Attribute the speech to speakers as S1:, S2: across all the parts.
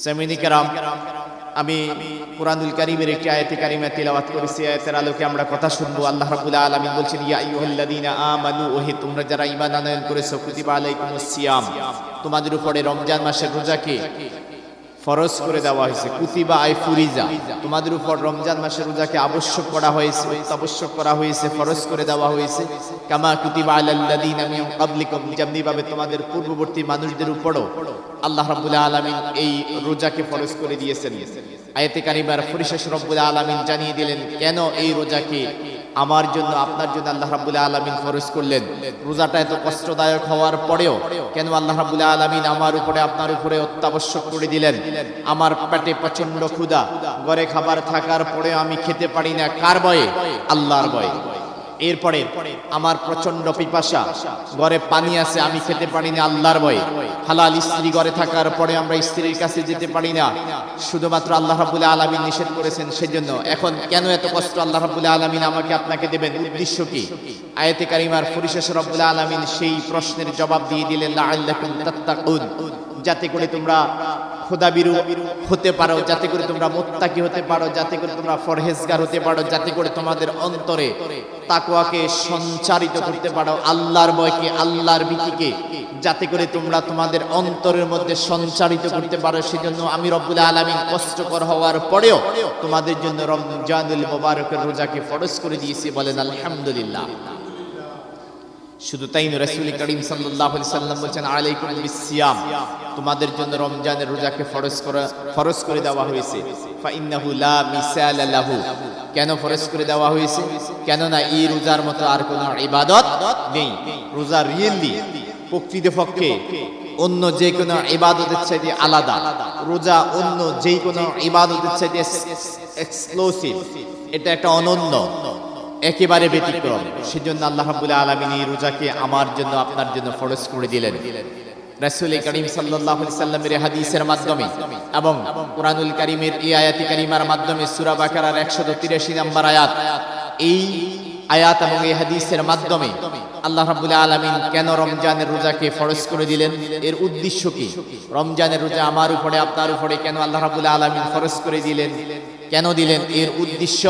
S1: সামিনী কেরাম, আমি কুরআনুল কারীমের একটি আয়াতে কারিমা তিলাওয়াত করেছি। আয়াতের আলোকে আমরা কথা শুনবো। আল্লাহ রাব্বুল আলামিন বলছেন, ইয়া আইয়ুহাল্লাযীনা আমানু, ওহে তোমরা যারা ঈমান আনয়ন করেছো, কুতিবা আলাইকুমুস সিয়াম, তোমাদের উপরে রমজান মাসের রোজাকে ফরজ করে দেওয়া হয়েছে। কুতিবা আই ফুরিজা, তোমাদের উপর রমজান মাসের রোজাকে আবশ্যক করা হয়েছে, অত্যাবশ্যক করা হয়েছে, ফরজ করে দেওয়া হয়েছে। কামা কুতিবা আলাল্লাযীনা মিন ক্বাবলিকুম, যেমনি ভাবে তোমাদের পূর্ববর্তী মানুষদের উপরও আল্লাহ রাব্বুল আলামিন এই রোজাকে ফরজ করে দিয়েছেন। আয়াতে কারিমার পরিশেষ রব্বুল আলামিন জানিয়ে দিলেন কেন এই রোজাকে আমার জন্য, আপনার জন্য আল্লাহ রাব্বুল আলামিন ফরজ করলেন। রোজাটা এত কষ্টদায়ক হওয়ার পরেও কেন আল্লাহ রাব্বুল আলামিন আমার উপরে, আপনার উপরে অত্যাবশ্যক করে দিলেন। আমার পেটে প্রচন্ড ক্ষুধা, ঘরে খাবার থাকার পরেও আমি খেতে পারি না, কার ভয়ে? আল্লাহর ভয়ে। এরপরে আমার প্রচন্ড পিপাসা, ঘরে পানি আছে, আমি খেতে পারি না, আল্লাহর ভয়ে। হালাল স্ত্রী ঘরে থাকার পরে আমরা স্ত্রীর কাছে যেতে পারি না, শুধুমাত্র আল্লাহ রাব্বুল আলামিন নিষেধ করেছেন সেজন্য। এখন কেন এত কষ্ট আল্লাহ রাব্বুল আলামিন আমাকে আপনাকে দেবেন? উদ্দেশ্য কি? আয়াতে কারিমার পরিশেষে রব্বুল আলামিন সেই প্রশ্নের জবাব দিয়ে দিলেন, লাআল্লাকুম তাত্তাকুন, যাতে করে তোমরা খোদাবিরু হতে পারো, যাতে করে তোমরা মুত্তাকি হতে পারো, যাতে করে তোমরা পরহেজগার হতে পারো, যাতে করে তোমাদের অন্তরে তাকওয়াকে সঞ্চারিত করতে পারো, আল্লাহর ভয়কে, আল্লাহর ভীতিকে যাতে করে তোমরা তোমাদের অন্তরের মধ্যে সঞ্চারিত করতে পারো। সেজন্য আমি রব্বুল আলামিন কষ্টকর হওয়ার পরেও তোমাদের জন্য রমজানুল মুবারকের রোজাকে ফরজ করে দিয়েছি। বলেন আলহামদুলিল্লাহ। শুধু তাই নয়, রাসূল করিম সাল্লাল্লাহু আলাইহি সাল্লাম বলেছেন, আলাইকুম বিসিয়াম, তোমাদের জন্য রমজানের রোজাকে ফরজ করে দেওয়া হয়েছে। ফাইন্নাহু লা মিসালা লাহু, কেন ফরজ করে দেওয়া হয়েছে? কেননা এই রোজার মতো আর কোনো ইবাদত নেই। রোজা রিয়েলি প্রকৃতপক্ষে অন্য যে কোনো ইবাদতের চাইতে আলাদা। রোজা অন্য যে কোনো ইবাদতের চাইতে এক্সক্লুসিভ, এটা একটা অনন্য, একেবারে ব্যতিক্রম। সেজন্য আল্লাহ রাব্বুল আলামিন এই রোজাকে আমার জন্য, আপনার জন্য ফরজ করে দিলেন। রাসূল করিম সাল্লাল্লাহু আলাইহি সাল্লামের হাদিসের মাধ্যমে এবং কুরআনুল কারীমের এই আয়াতে কারিমার মাধ্যমে সূরা বাকারার 183 নম্বর আয়াত, এই আয়াত এবং এই হাদিসের মাধ্যমে আল্লাহ রাব্বুল আলামিন কেন রমজানের রোজাকে ফরজ করে দিলেন, এর উদ্দেশ্য কি? রমজানের রোজা আমার উপরে, আপনার উপরে কেন আল্লাহ রাব্বুল আলামিন ফরজ করে দিলেন, কেন দিলেন, এর উদ্দেশ্য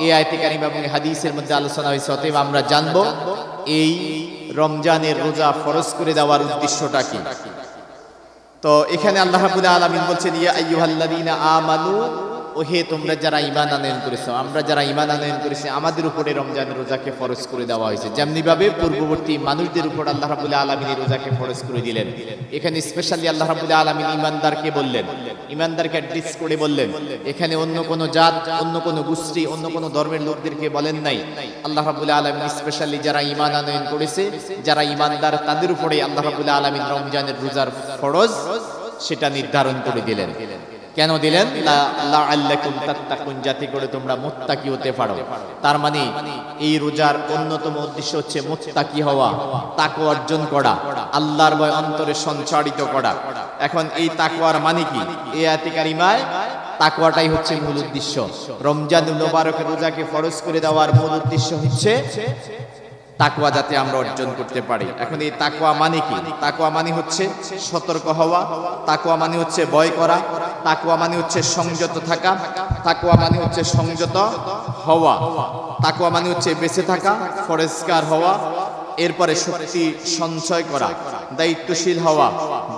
S1: এই আয়াতে কারিমা এবং হাদিসের মধ্যে আলোচনা হয়েছে। অতএব আমরা জানবো এই রমজানের রোজা ফরজ করে দেওয়ার উদ্দেশ্যটা কি। তো এখানে আল্লাহ রাব্বুল আলামিন বলছেন, ইয়া আইয়ুহাল্লাযীনা আমানু, ওহে তোমরা যারা ঈমান আনয়ন করেছো, আমরা যারা ঈমান আনয়ন করেছি, আমাদের উপরে রমজানের রোজাকে ফরজ করে দেওয়া হয়েছে। যেমনি ভাবে পূর্ববর্তী মানুষদের উপর আল্লাহ রাব্বুল আলামিন এই রোজাকে ফরজ করে দিলেন। এখানে স্পেশালি আল্লাহ রাব্বুল আলামিন ঈমানদারকে বললেন, ঈমানদারকে অ্যাড্রেস করে বললেন। এখানে অন্য কোনো জাত, অন্য কোনো গোষ্ঠী, অন্য কোনো ধর্মের লোকদেরকে বলেন নাই। আল্লাহ রাব্বুল আলামিন স্পেশালি যারা ঈমান আনয়ন করেছে, যারা ঈমানদার, তাদের উপরে আল্লাহ রাব্বুল আলামিন রমজানের রোজার ফরজ সেটা নির্ধারণ করে দিলেন। কেন দিলেন? লাআল্লাকুম তাত্তাকুন, যাতে করে তোমরা মুত্তাকি হতে পারো। তার মানে এই রোজার অন্যতম উদ্দেশ্য হচ্ছে মুত্তাকি হওয়া, তাকওয়া অর্জন করা, আল্লাহর ভয় অন্তরে সঞ্চারিত করা। এখন এই তাকওয়ার মানে কি? এই আয়াতে কারিমায় তাকওয়াটাই হচ্ছে মূল উদ্দেশ্য। রমজানুল মুবারকের রোজাকে ফরজ করে দেওয়ার মূল উদ্দেশ্য হচ্ছে তাকওয়া যাতে আমরা অর্জন করতে পারি। এখন এই তাকওয়া মানে কি? তাকওয়া মানে হচ্ছে সতর্ক হওয়া, তাকওয়া মানে হচ্ছে ভয় করা, তাকওয়া মানে হচ্ছে সংযত থাকা, তাকওয়া মানে হচ্ছে সংযত হওয়া, তাকওয়া মানে হচ্ছে বেঁচে থাকা, পরিষ্কার হওয়া, এরপরে শক্তি সঞ্চয় করা, দায়িত্বশীল হওয়া,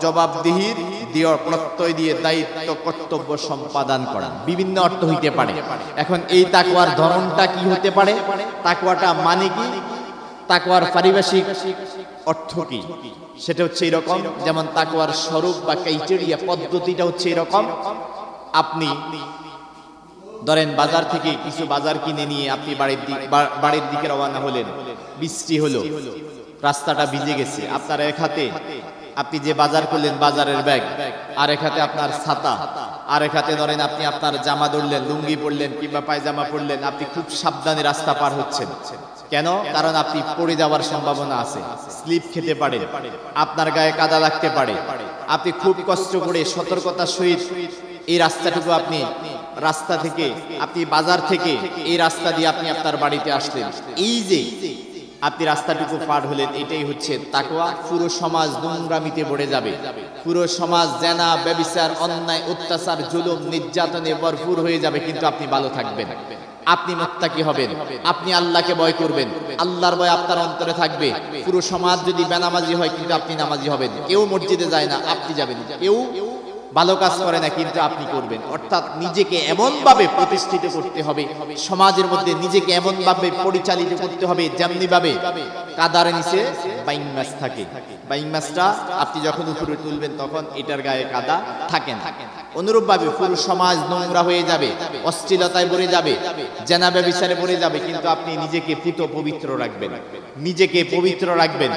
S1: জবাবদিহির প্রত্যয় দিয়ে দায়িত্ব কর্তব্য সম্পাদন করা। বিভিন্ন অর্থ হইতে পারে। এখন এই তাকওয়ার ধরনটা কি হতে পারে? তাকওয়াটা মানে কি? তাকওয়ার পারিভাষিক অর্থ কি? সেটা হচ্ছে এরকম, যেমন তাকওয়ার স্বরূপ বা ক্রাইটেরিয়া, পদ্ধতিটা হচ্ছে এরকম। আপনি ধরেন বাজার থেকে কিছু বাজার কিনে নিয়ে আপনি বাড়ির দিকে রওনা হলেন, বৃষ্টি হলো, রাস্তাটা ভিজে গেছে, আপনার এক হাতে আপনি যে বাজার করলেন বাজারের ব্যাগ, আর এক হাতে আপনার ছাতা, আর এক হাতে ধরেন আপনি আপনার জামা ধরলেন, লুঙ্গি পরলেন কিংবা পায়জামা পরলেন, আপনি খুব সাবধানে রাস্তা পার হচ্ছেন। কেন? কারণ আপনি পড়ে যাওয়ার সম্ভাবনা আছে, স্লিপ খেতে পারে, আপনার গায়ে কাদা লাগতে পারে। আপনি খুব কষ্ট করে সতর্কতার সহিত এই রাস্তাটুকু আপনি রাস্তা থেকে, আপনি বাজার থেকে এই রাস্তা দিয়ে আপনি আপনার বাড়িতে আসলেন। এই যে আপনি রাস্তাটুকু পার হলেন, এটাই হচ্ছে তাকওয়া। পুরো সমাজ নোংরামিতে ভরে যাবে, পুরো সমাজ জেনা, ব্যভিচার, অন্যায়, অত্যাচার, জুলুম, নির্যাতনে ভরপুর হয়ে যাবে, কিন্তু আপনি ভালো থাকবেন। আপনি মুত্তাকি হবেন, আপনি আল্লাহকে ভয় করবেন, আল্লাহর ভয় আপনার অন্তরে থাকবে। পুরো সমাজ যদি বেনামাজি হয়, কিন্তু আপনি নামাজি হবেন। কেউ মসজিদে যায় না, আপনি যাবেন। কেউ ভালো কাজ করে না, কিন্তু আপনি করবেন। অর্থাৎ নিজেকে এমন ভাবে প্রতিষ্ঠিত করতে হবে, সমাজের মধ্যে নিজেকে এমন ভাবে পরিচালিত করতে হবে যেমনি ভাবে কাদার নিচে বাইং মাছ থাকে। বাইং মাছটা আপনি যখন উপরে তুলবেন তখন এটার গায়ে কাদা থাকে না। অনুরূপ ভাবে পুরো সমাজ নোংরা হয়ে যাবে, অশ্লীলতায় ভরে যাবে, জেনা ব্যভিচারে ভরে যাবে, কিন্তু আপনি নিজেকে পুত পবিত্র রাখবেন, নিজেকে পবিত্র রাখবেন,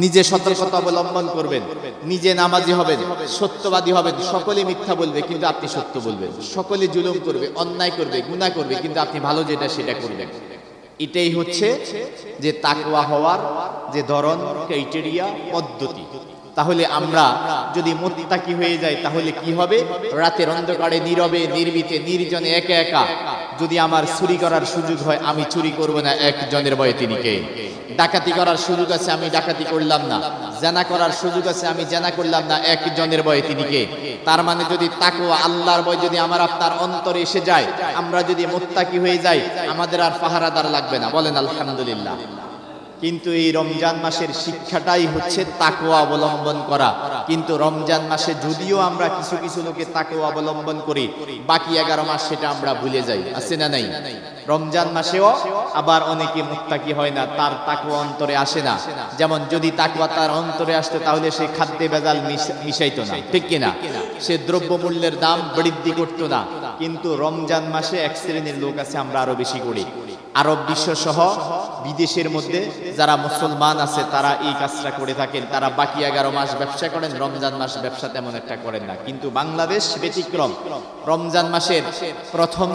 S1: নিজে সতর্কতা অবলম্বন করবেন, নিজে নামাজি হবেন, সত্যবাদী হবেন। সকলে মিথ্যা বলবে, কিন্তু আপনি সত্য বলবেন। সকলে জুলুম করবে, অন্যায় করবে, গুনাহ করবে, কিন্তু আপনি ভালো যেটা সেটা করবেন। এটাই হচ্ছে যে তাকওয়া হওয়ার যে ধরন, ক্রাইটেরিয়া, পদ্ধতি। তাহলে আমরা যদি মুত্তাকি হয়ে যাই, তাহলে কি হবে? রাতের অন্ধকারে, নীরবে, নির্ভীতে, নির্জনে, একা একা যদি আমার চুরি করার সুযোগ হয়, আমি চুরি করব না, একজনের ভয়ে, তিনি কে? ডাকাতি করার সুযোগ আছে, আমি ডাকাতি করলাম না। জেনা করার সুযোগ আছে, আমি জেনা করলাম না, একজনের ভয়ে, তিনি কে? তার মানে যদি তাকওয়া, আল্লাহর ভয় যদি আমার আপনার অন্তরে এসে যায়, আমরা যদি মুত্তাকি হয়ে যাই, আমাদের আর পাহারাদার লাগবে না। বলেন আলহামদুলিল্লাহ। কিন্তু এই রমজান মাসের শিক্ষাটাই হচ্ছে তাকওয়া অবলম্বন করা। কিন্তু রমজান মাসে যদিও আমরা কিছু কিছু লোকে তাকওয়া অবলম্বন করি, বাকি 11 মাস সেটা আমরা ভুলে যাই। আছে না নাই? রমজান মাসেও আবার অনেকে মুত্তাকি হয় না, তার তাকওয়া অন্তরে আসে না। যেমন যদি তাকওয়া তার অন্তরে আসতো, তাহলে সে খাদ্যে ভেজাল মিশাইতো না, ঠিক কিনা? সে দ্রব্যমূল্যের দাম বৃদ্ধি করতো না। কিন্তু রমজান মাসে এক শ্রেণীর লোক আছে, আমরা আরো বেশি করি। আরব বিশ্ব সহ বিদেশের মধ্যে যারা মুসলমান আছে, তারা এই কাজটা করে থাকেন। তারা বাকি 11 মাস ব্যবসা করেন, রমজান মাস ব্যবসা তেমন একটা করেন না। কিন্তু বাংলাদেশ ব্যতিক্রম। রমজান মাসের প্রথম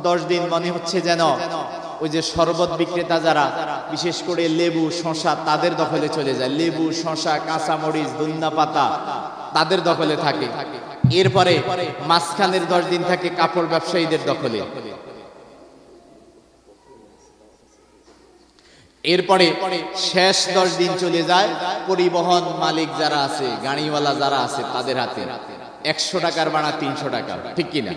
S1: 10 দিন মনে হচ্ছে যেন ওই যে শরবত বিক্রেতা যারা, বিশেষ করে লেবু, শশা, তাদের দখলে চলে যায়। লেবু, শশা, কাঁচামরিচ, ধনিয়া পাতা তাদের দখলে থাকে। এরপরে মাঝখানের 10 দিন থাকে কাপড় ব্যবসায়ীদের দখলে। এরপরে শেষ 10 দিন চলে যায় পরিবহন মালিক যারা আছে, গাড়িওয়ালা যারা আছে, তাদের হাতে। 100 টাকার ভাড়া 300 টাকা, ঠিক কিনা?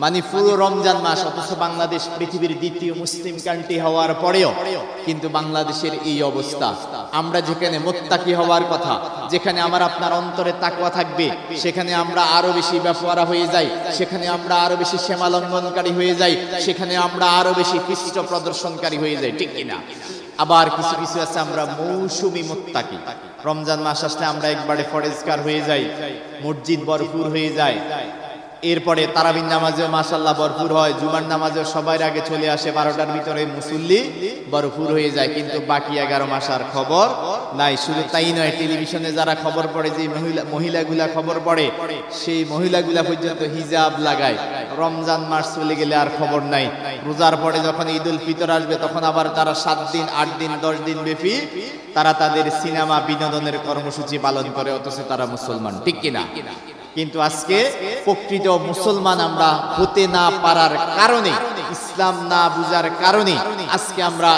S1: মানে পুরো রমজান মাস। অথচ বাংলাদেশ পৃথিবীর দ্বিতীয় মুসলিম কান্ট্রি হওয়ার পরেও কিন্তু বাংলাদেশের এই অবস্থা। আমরা যেখানে মুত্তাকি হওয়ার কথা, যেখানে আমার আপনার অন্তরে তাকওয়া থাকবে, সেখানে আমরা আরো বেশি বেপরোয়া হয়ে যাই, সেখানে আমরা আরো বেশি সীমা লঙ্ঘনকারী হয়ে যাই, সেখানে আমরা আরো বেশি পৃষ্ঠ প্রদর্শনকারী হয়ে যাই, ঠিক কিনা? আবার কিছু কিছু আছে আমরা মৌসুমী মুত্তাকি। রমজান মাস আসলে আমরা একবারে ফরেজগার হয়ে যাই, মসজিদ ভরপুর হয়ে যায়। এরপরে তারাবির নামাজেও মাশাআল্লাহ ভরপুর হয়, জুমার নামাজেও সবার আগে চলে আসে, 12টার ভিতরে মুসল্লি ভরপুর হয়ে যায়। কিন্তু বাকি 11 মাস আর খবর নাই। শুধু তাই নয়, টেলিভিশনে যারা খবর পড়ে, যে মহিলাগুলা খবর পড়ে, সেই মহিলাগুলা পর্যন্ত হিজাব লাগায়। রমজান মাস চলে গেলে আর খবর নাই। রোজার পরে যখন ঈদুল ফিতর আসবে, তখন আবার তারা 7 দিন, 8 দিন, 10 দিন ব্যাপী তারা তাদের সিনেমা বিনোদনের কর্মসূচি পালন করে, অথচ তারা মুসলমান, ঠিক কিনা? কিন্তু আজকে প্রকৃত মুসলমান আমরা হতে না পারার কারণে, ইসলাম না বুঝার কারণে আজকে আমরা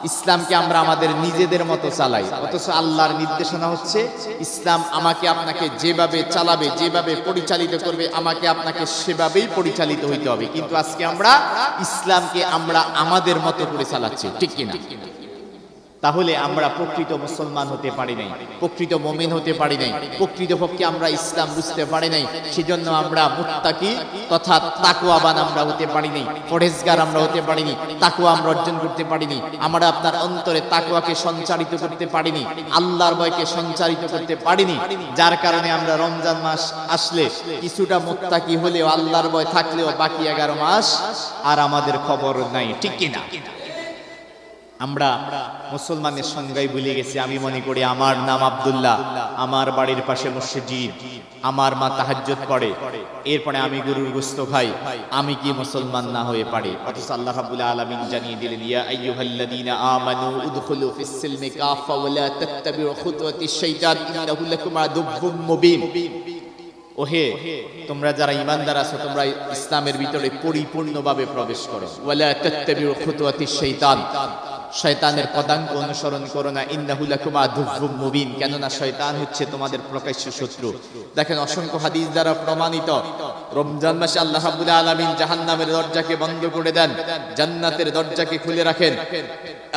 S1: ইসলামকে আমরা আমাদের নিজেদের মতো চালাই। অথচ আল্লাহর নির্দেশনা হচ্ছে, ইসলাম আমাকে আপনাকে যেভাবে চালাবে, যেভাবে পরিচালিত করবে, আমাকে আপনাকে সেভাবেই পরিচালিত হইতে হবে। কিন্তু আজকে আমরা ইসলামকে আমরা আমাদের মতো করে চালাচ্ছি, ঠিক কিনা? তাহলে আমরা প্রকৃত মুসলমান হতে পারি নাই, প্রকৃত মুমিন হতে পারি নাই, প্রকৃতপক্ষে আমরা ইসলাম বুঝতে পারি নাই। সেজন্য আমরা মুত্তাকি তথা তাকওয়াবান আমরা হতে পারি নাই, পরহেজগার আমরা হতে পারিনি, তাকওয়া আমরা অর্জন করতে পারিনি। আমরা আপনার অন্তরে তাকওয়াকে সঞ্চারিত করতে পারিনি, আল্লাহর ভয়কে সঞ্চারিত করতে পারিনি। যার কারণে আমরা রমজান মাস আসলে কিছুটা মুত্তাকি হলেও, আল্লাহর ভয় থাকলেও, বাকি 11 মাস আর আমাদের খবর নাই, ঠিক কিনা? আমরা মুসলমানের সংজ্ঞাই ভুলে গেছি। আমি মনে করি আমার নাম আব্দুল্লাহ, আমার বাড়ির পাশে মসজিদ, আমার মা তাহাজ্জুদ পড়ে, এরপরে আমি গরুর গোশত খাই, আমি কি মুসলমান না হয়ে পারি? অথচ আল্লাহ রাব্বুল আলামিন জানিয়ে দিলেন, ইয়া আইয়ুহাল্লাযীনা আমানু উদখুলু ফিস সিলমি কাফা ওয়া লা তাত্তাবিউ খুতুওয়াতিশ শাইতান ইন্নাহু লাকুম আদুউম মুবিন। ওহে তোমরা যারা ঈমানদার আছো তোমরা ইসলামের ভিতরে পরিপূর্ণভাবে প্রবেশ করো। ওয়ালা তাত্তাবিউ খুতুওয়াতিশ শাইতান, শয়তানের পদাঙ্ক অনুসরণ করো না। ইন্নাহু লাকুম আদুউম মুবিন, কেননা শয়তান হচ্ছে তোমাদের প্রকাশ্য শত্রু। দেখেন অসংখ্য হাদিস দ্বারা প্রমাণিত রমজান মাসে আল্লাহ রাব্বুল আলামিন জাহান্নামের দরজাকে বন্ধ করে দেন, জান্নাতের দরজাকে খুলে রাখেন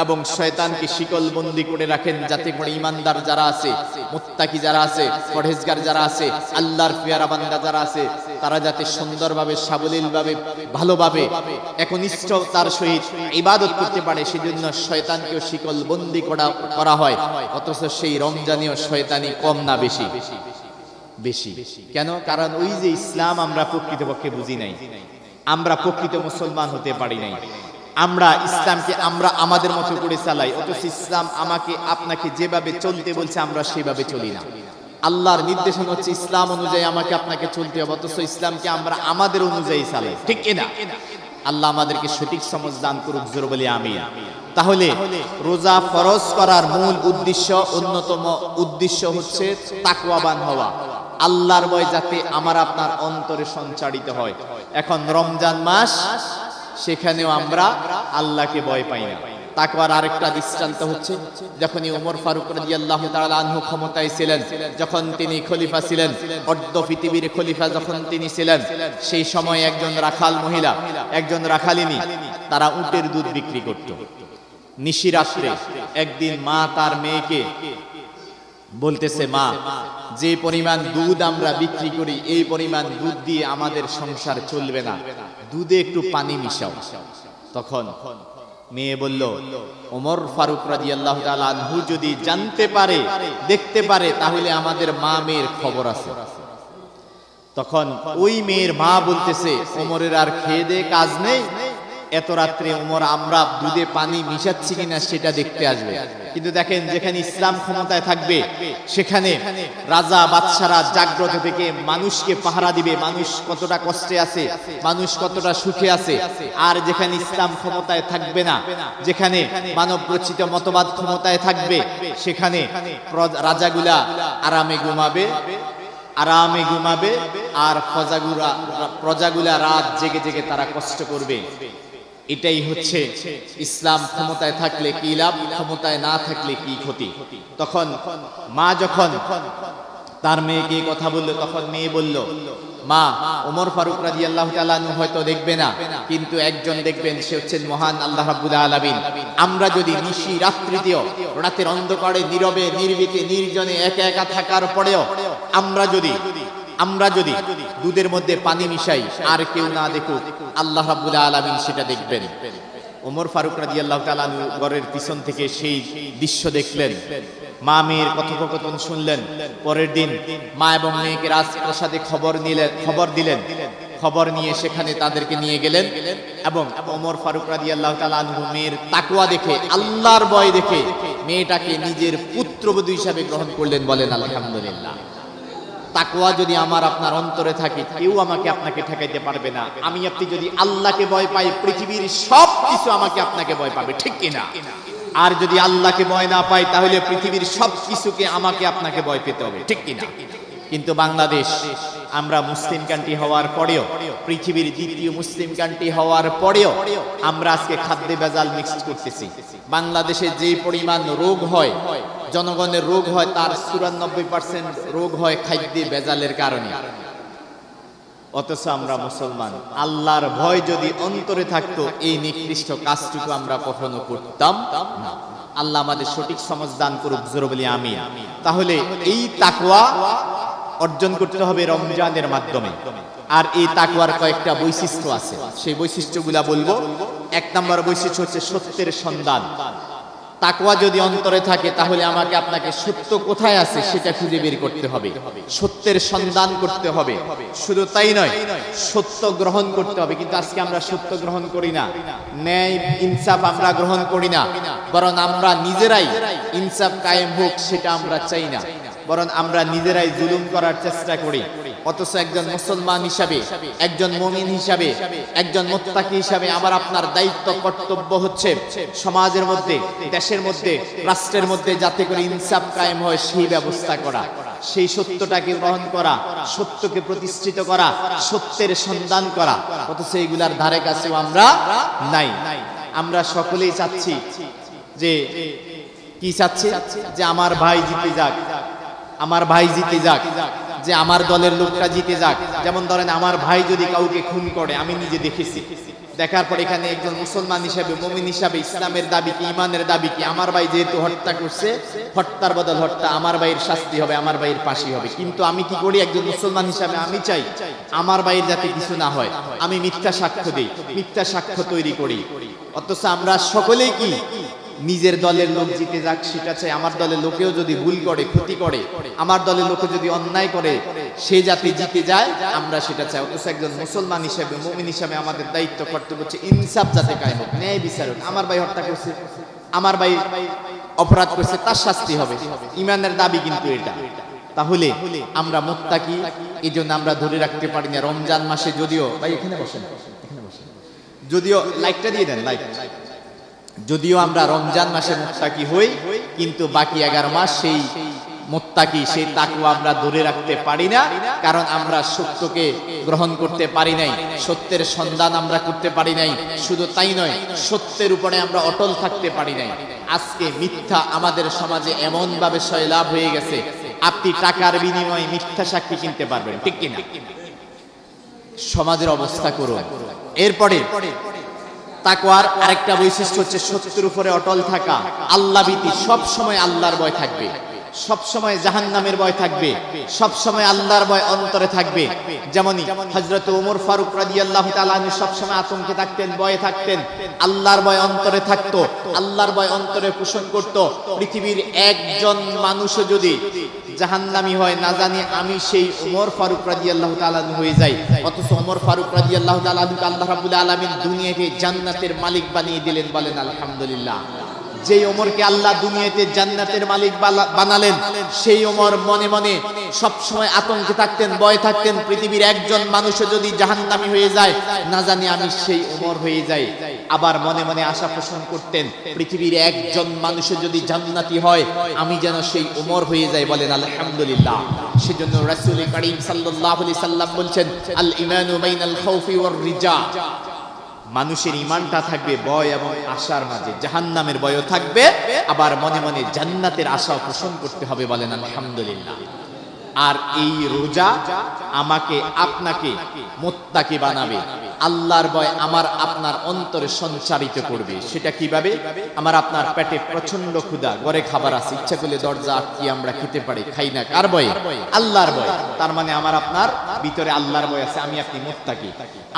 S1: এবং শয়তানকে শিকলবন্দি করে রাখেন, যাতে করে ঈমানদার যারা আছে, মুত্তাকি যারা আছে, পরহেজগার যারা আছে, আল্লাহর পেয়ারা বান্দা যারা আছে, তারা যাতে সুন্দরভাবে সাবলীলভাবে ভালোভাবে একনিষ্ঠতার সহিত ইবাদত করতে পারে, সেজন্য শয়তানকেও শিকলবন্দি করা হয়। অথচ সেই রমজানেও শয়তানি কম না বেশি? বেশি। কেন? কারণ ওই যে ইসলাম আমরা প্রকৃতপক্ষে বুঝি নাই, আমরা প্রকৃত মুসলমান হতে পারি নাই। আমরা ইসলামকে আমরা আমাদের মতো করে চালাই, অথচ ইসলাম আমাকে আপনাকে যেভাবে চলতে বলছে আমরা সেভাবে চলি না। আল্লাহর নির্দেশনা হচ্ছে ইসলাম অনুযায়ী আমাকে আপনাকে চলতে হবে, অথচ ইসলামকে আমরা আমাদের অনুযায়ী চালাই, ঠিক কিনা? আল্লাহ আমাদেরকে সঠিক সমঝ দান করুক, জোরে বলি আমিন। তাহলে রোজা ফরজ করার মূল উদ্দেশ্য, অন্যতম উদ্দেশ্য হচ্ছে তাকওয়াবান হওয়া, আল্লাহর ভয় যাতে আমার আপনার অন্তরে সঞ্চারিত হয়। এখন রমজান মাস, সেখানেও আমরা আল্লাহকে ভয় পাই না। তাকওয়ার আরেকটা দৃষ্টান্ত হচ্ছে, যখনই ওমর ফারুক রাদিয়াল্লাহু তাআলা আনহু ক্ষমতায় ছিলেন, যখন তিনি খলিফা ছিলেন, অর্ধ পৃথিবীর খলিফা যখন তিনি ছিলেন, সেই সময় একজন রাখাল মহিলা, একজন রাখালিনী, তারা উটের দুধ বিক্রি করত। নিশিরাত্রে একদিন মা তার মেয়েকে বলতেছে, মা, যে পরিমাণ দুধ আমরা বিক্রি করি এই পরিমাণ দুধ দিয়ে আমাদের সংসার চলবে না, দুধে একটু পানি মিশাও। তখন মেয়ে বলল, ওমর ফারুক রাদিয়াল্লাহু তাআলা আনহু যদি জানতে পারে, দেখতে পারে, তাহলে আমাদের মা মেয়ের খবর আছে। তখন ওই মেয়ের মা বলতেছে, ওমরের আর খেয়ে দে কাজ নেই, এত রাত্রে ওমর আমরা দুধে পানি মিশাচ্ছি কিনা সেটা দেখতে আসবে। কিন্তু দেখেন, যেখানে ইসলাম ক্ষমতায় থাকবে সেখানে রাজা বাদশারা জাগ্রত থেকে মানুষকে পাহারা দিবে, মানুষ কতটা কষ্টে আছে, মানুষ কতটা সুখে আছে। আর যেখানে ইসলাম ক্ষমতায় থাকবে না, যেখানে মানব রচিত মতবাদ ক্ষমতায় থাকবে, সেখানে রাজাগুলা আরামে ঘুমাবে আর প্রজাগুলা রাত জেগে জেগে তারা কষ্ট করবে। এটাই হচ্ছে ইসলাম ক্ষমতায় থাকলে কি লাভ, ক্ষমতায় না থাকলে কি ক্ষতি। তখন মা যখন তার মেয়েকে কথা বলল, তখন মেয়ে বলল, মা, ওমর ফারুক রাদিয়াল্লাহু তাআলা আনহু হয়তো দেখবে না, কিন্তু একজন দেখবেন, সে হচ্ছেন মহান আল্লাহ রাব্বুল আলামিন। আমরা যদি নিশি রাত্রিতেও, রাতের অন্ধকারে, নীরবে নির্ভীকে নির্জনে একা একা থাকার পরেও আমরা যদি দুধের মধ্যে পানি মিশাই, আর কেউ না দেখুক, আল্লাহ রাব্বুল আলামিন সেটা দেখবেন। ওমর ফারুক রাদিয়াল্লাহু তাআলা আনহু ঘরের পিছন থেকে সেই দৃশ্য দেখলেন, মা মেয়ের কথোপকথন শুনলেন। পরের দিন মা এবং মেয়েকে রাজপ্রাসাদে খবর দিলেন। খবর নিয়ে সেখানে তাদেরকে নিয়ে গেলেন এবং ওমর ফারুক রাদিয়াল্লাহু তাআলা আনহু মেয়ের তাকওয়া দেখে, আল্লাহর ভয় দেখে মেয়েটাকে নিজের পুত্রবধূ হিসাবে গ্রহণ করলেন। বলেন আলহামদুলিল্লাহ। তাকওয়া যদি আমার আপনার অন্তরে থাকে, কেউ আমাকে আপনাকে ঠেকাইতে পারবে না। আমি আপনি যদি আল্লাহকে ভয় পাই, পৃথিবীর সব কিছু আমাকে আপনাকে ভয় পাবে, ঠিক কিনা? আর যদি আল্লাহকে ভয় না পাই, তাহলে পৃথিবীর সব কিছুকে আমাকে আপনাকে ভয় পেতে হবে, ঠিক কিনা? কিন্তু বাংলাদেশ, আমরা মুসলিম কান্ট্রি হওয়ার পরেও, পৃথিবীর দ্বিতীয় মুসলিম কান্ট্রি হওয়ার পরেও আমরা আজকে খাদ্যে ভেজাল মিক্সড করতেছি। বাংলাদেশে যে পরিমাণ রোগ হয়, জনগণের রোগ হয়, তার 94% রোগ হয় খাদ্যে ভেজালের কারণে। অথচ আমরা মুসলমান, আল্লাহর ভয় যদি অন্তরে থাকতো, এই নিকৃষ্ট কাজটুকু আমরা কখনো করতাম না। আল্লাহ আমাদের সঠিক সমঝ দান করুক, জোরে বলি আমিন। তাহলে এই তাকওয়া অর্জন করতে হবে রমজানের মাধ্যমে। আর এই তাকওয়ার কয়েকটা বৈশিষ্ট্য আছে, সেই বৈশিষ্ট্যগুলা বলবো। 1 নম্বর বৈশিষ্ট্য হচ্ছে সত্যের সন্ধান। তাকওয়া যদি অন্তরে থাকে, তাহলে আমাকে আপনাকে সত্য কোথায় আছে সেটা খুঁজে বের করতে হবে, সত্যের সন্ধান করতে হবে। শুধু তাই নয়, সত্য গ্রহণ করতে হবে। কিন্তু আজকে আমরা সত্য গ্রহণ করি না, ন্যায় ইনসাফ আমরা গ্রহণ করি না, বরং আমরা নিজেরাই ইনসাফ কায়েম হোক সেটা আমরা চাই না, বরং আমরা নিজেরাই জুলুম করার চেষ্টা করি। অথচ একজন মুসলমান হিসাবে, একজন মুমিন হিসাবে, একজন মুত্তাকি হিসাবে আমার আপনার দায়িত্ব, কর্তব্য হচ্ছে সমাজের মধ্যে, দেশের মধ্যে, রাষ্ট্রের মধ্যে যাতে করে ইনসাফ কায়েম হয় সেই ব্যবস্থা করা। সেই সত্যটাকে গ্রহণ করা, সত্যকে প্রতিষ্ঠিত করা, সত্যের সন্ধান করা, অথচ এইগুলার ধারে কাছেও আমরা নাই। আমরা সকলেই চাচ্ছি যে কি চাচ্ছি, যে আমার ভাই জিতে যাক, আমার ভাই জিতে যাক, যে আমার দলের লোকটা জিতে যাক। যেমন ধরেন আমার ভাই যদি কাউকে খুন করে, আমি নিজে দেখেছি, দেখার পর এখানে একজন মুসলমান হিসাবে, মুমিন হিসাবে ইসলামের দাবি কি, ইমানের দাবি কি, আমার ভাই যেহেতু হত্যা করছে, হত্যার বদল হত্যা, আমার ভাইয়ের শাস্তি হবে, আমার ভাইয়ের ফাঁসি হবে। কিন্তু আমি কি করি, একজন মুসলমান হিসাবে আমি চাই আমার ভাইয়ের যাতে কিছু না হয়, আমি মিথ্যা সাক্ষ্য দেই, মিথ্যা সাক্ষ্য তৈরি করি। অথচ আমরা সকলেই কি নিজের দলের লোক জিতে যাক সেটা চাই। আমার দলের লোকেও যদি ভুল করে, ক্ষতি করে, আমার দলের লোকে যদি অন্যায় করে, সে যাতে জিতে যায় আমরা সেটা চাই। অথচ একজন মুসলমান হিসেবে, মুমিন হিসেবে আমাদের দায়িত্ব কর্তব্য হচ্ছে ইনসাফ যাতে কায়েম হোক, ন্যায় বিচার হোক। আমার ভাই হত্যা করছে, আমার ভাই অপরাধ করছে, তার শাস্তি হবে, ইমানের দাবি কিন্তু এটা। তাহলে আমরা মুত্তাকি, এই জন্য আমরা ধরে রাখতে পারি না। রমজান মাসে যদিও, ভাই এখানে বসেন, এখানে বসেন, যদিও লাইটটা দিয়ে দেন, লাইট, যদিও আমরা রমজান মাসে মুত্তাকি হই, কিন্তু বাকি 11 মাস সেই মুত্তাকি, সেই তাকওয়া আমরা ধরে রাখতে পারি না। কারণ আমরা সত্যকে গ্রহণ করতে পারি নাই, সত্যের সন্ধান আমরা করতে পারি নাই। শুধু তাই নয়, সত্যের উপরে আমরা অটল থাকতে পারি নাই। আজকে মিথ্যা আমাদের সমাজে এমন ভাবে সয়লাভ হয়ে গেছে, আপনি টাকার বিনিময়ে মিথ্যা সাক্ষী কিনতে পারবেন, ঠিক কিনা? সমাজের অবস্থা করুন। এরপরে তাকওয়ার আরেকটা বৈশিষ্ট্য হচ্ছে সত্যের উপরে অটল থাকা, আল্লাহ ভীতি। সব সময় আল্লাহর ভয় থাকবে, সব সময় জাহান্নামের ভয় থাকবে, সব সময় আল্লাহর ভয় অন্তরে থাকবে। যেমনই হযরত ওমর ফারুক রাদিয়াল্লাহু তাআলা আনহু সব সময় আতঙ্কে থাকতেন, ভয়ে থাকতেন, আল্লাহর ভয় অন্তরে থাকতো, আল্লাহর ভয় অন্তরে পোষণ করত। পৃথিবীর একজন মানুষও যদি জাহান্নামী হয়, না জানি আমি সেই ওমর ফারুক রাদিয়াল্লাহু তাআলা আনহু হয়ে যাই। অথচ ওমর ফারুক রাদিয়াল্লাহু তাআলা আনহুকে আল্লাহ রাব্বুল আলামিন দুনিয়াতে জান্নাতের মালিক বানিয়ে দিলেন, বলেন আলহামদুলিল্লাহ। যে ওমরকে আল্লাহ দুনিয়াতে জান্নাতের মালিক বানালেন, সেই ওমর মনে মনে সব সময় আতঙ্কে থাকতেন, ভয় থাকতেন, পৃথিবীর একজন মানুষও যদি জাহান্নামী হয়ে যায়, না জানি আমি সেই ওমর হয়ে যাই। আবার মনে মনে আশা পোষণ করতেন, পৃথিবীর একজন মানুষও যদি জান্নাতি হয়, আমি যেন সেই ওমর হয়ে যাই, বলেন আলহামদুলিল্লাহ। সেজন্য রাসূল করিম সাল্লাল্লাহু আলাইহি সাল্লাম বলছেন, আল ঈমানু বাইনাল খাউফি ওয়ার রিজা, মানুষের ঈমানটা থাকবে ভয় এবং আশার মাঝে, জাহান্নামের ভয়ও থাকবে, আবার মনে মনে জান্নাতের আশাও পোষণ করতে হবে, বলেন আলহামদুলিল্লাহ। আর এই রোজা আমাকে আপনাকে মুত্তাকি বানাবে, আল্লাহর ভয় আমার আপনার অন্তরে সঞ্চারিত করবে। সেটা কিভাবে? আমার আপনার পেটে প্রচন্ড ক্ষুধা, ঘরে খাবার আছে, ইচ্ছা করলে দরজা আটকিয়ে আমরা খেতে পারি, খাই না, কার ভয়ে? আল্লাহর ভয়। তার মানে আমার আপনার ভিতরে আল্লাহর ভয় আছে, আমি আপনি মুত্তাকি।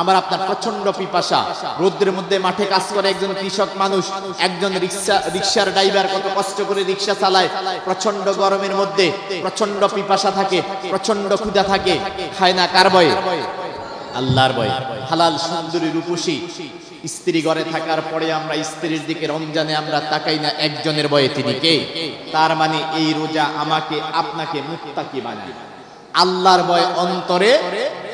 S1: আমার আপনার প্রচন্ড পিপাসা, রোদ্রের মধ্যে মাঠে কাজ করে একজন কৃষক মানুষ, একজন রিকশার ড্রাইভার কত কষ্ট করে রিকশা চালায়, প্রচন্ড গরমের মধ্যে প্রচন্ড পিপাসা থাকে, প্রচন্ড ক্ষুধা থাকে, খায় না, কার ভয়ে? আল্লাহর ভয়। হালাল সুন্দরী রূপসী স্ত্রী ঘরে থাকার পরে আমরা স্ত্রীর দিকে রমজানে আমরা তাকাই না, একজনের ভয়ে, তিনি কে? তার মানে এই রোজা আমাকে আপনাকে মুত্তাকি বানায়, আল্লাহর ভয় অন্তরে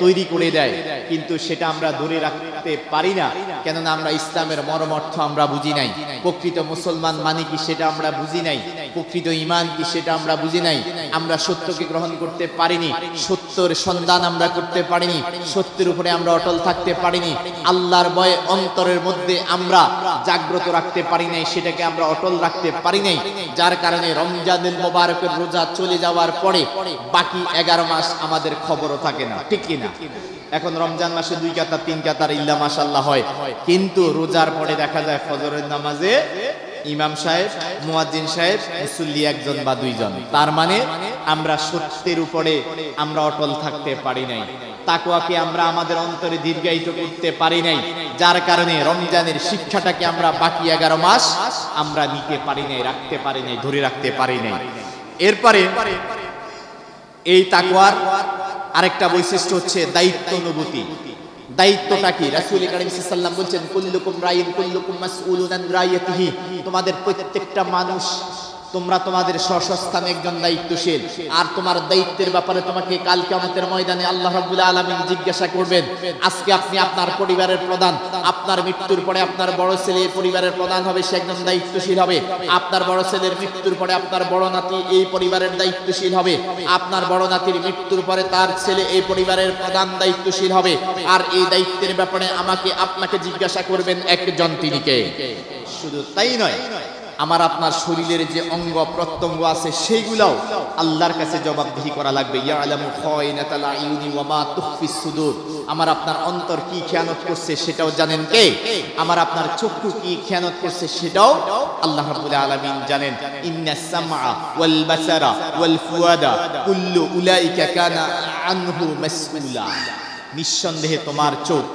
S1: তৈরি করে দেয়। কিন্তু সেটা আমরা ধরে রাখতে পারি না, কেননা আমরা ইসলামের মর্মার্থ আমরা বুঝি নাই। প্রকৃত মুসলমান মানে কি সেটা আমরা বুঝি নাই, প্রকৃত ঈমান কি সেটা আমরা বুঝি নাই। আমরা সত্যকে গ্রহণ করতে পারিনি, সত্যের সন্ধান আমরা করতে পারিনি, সত্যের উপরে আমরা অটল থাকতে পারিনি, আল্লাহর ভয় অন্তরের মধ্যে আমরা জাগ্রত রাখতে পারি নাই, সেটাকে আমরা অটল রাখতে পারি নাই। যার কারণে রমজানুল মুবারকের রোজা চলে যাওয়ার পরে বাকি 11 মাস আমাদের খবরও থাকে না, ঠিক কিনা? এখন রমজান মাসে 2 কাতার 3 কাতার ইল্লা মাশাআল্লাহ হয়, কিন্তু রোজার পরে দেখা যায় ফজরের নামাজে ইমাম সাহেব, মুয়াজ্জিন সাহেব, মুসল্লি একজন বা 2 জন। তার মানে আমরা সত্যের উপরে আমরা অটল থাকতে পারি নাই, তাকওয়াকে আমরা আমাদের অন্তরে দীর্ঘায়িত করতে পারি নাই। যার কারণে রমজানের শিক্ষাটাকে আমরা বাকি 11 মাস আমরা নিতে পারি নাই, রাখতে পারি নাই, ধরে রাখতে পারি নাই। এরপরে এই তাকওয়ার আরেকটা বৈশিষ্ট্য হচ্ছে দায়িত্ব অনুভূতি। দায়িত্বটা কি? রাসূল করিম সাল্লাল্লাহু আলাইহি ওয়াসাল্লাম বলেন, কুল্লুকুম রাইন কুল্লুকুম মাসউলুন আন রাইয়াতিহি, তোমাদের প্রত্যেকটা মানুষ তোমরা তোমাদের স্বস্থানে একজন দায়িত্বশীল, আর তোমার দায়িত্বের ব্যাপারে তোমাকে কাল কিয়ামতের ময়দানে আল্লাহ রাব্বুল আলামিন জিজ্ঞাসা করবেন। আজকে আপনি আপনার পরিবারের প্রধান, আপনার মৃত্যুর পরে আপনার বড় ছেলে পরিবারের প্রধান হবে, সে একজন দায়িত্বশীল হবে। আপনার বড় ছেলের মৃত্যুর পরে আপনার বড় নাতি এই পরিবারের দায়িত্বশীল হবে। আপনার বড় নাতির মৃত্যুর পরে তার ছেলে এই পরিবারের প্রধান দায়িত্বশীল হবে। আর এই দায়িত্বের ব্যাপারে আমাকে আপনাকে জিজ্ঞাসা করবেন একজন, তিনি কে? শুধু তাই নয়, আমার আপনার শরীরের যে অঙ্গ প্রত্যঙ্গ আছে সেইগুলাও আল্লাহর কাছে জবাবদিহি করা লাগবে। ইয়ালামু খায়নাতাল আয়ুনি ওয়া মা তুখফিস সুদূর। আমার আপনার অন্তর কি খেয়ানত করছে সেটাও জানেন কে? আমার আপনার চক্ষু কি খেয়ানত করছে সেটাও আল্লাহ রাব্বুল আলামিন জানেন। ইন্নাস সামআ ওয়াল বাসারা ওয়াল ফুয়াদা কুল্লু উলাইকা কানা আনহু মাসউলা। নিঃসন্দেহে তোমার চোখ,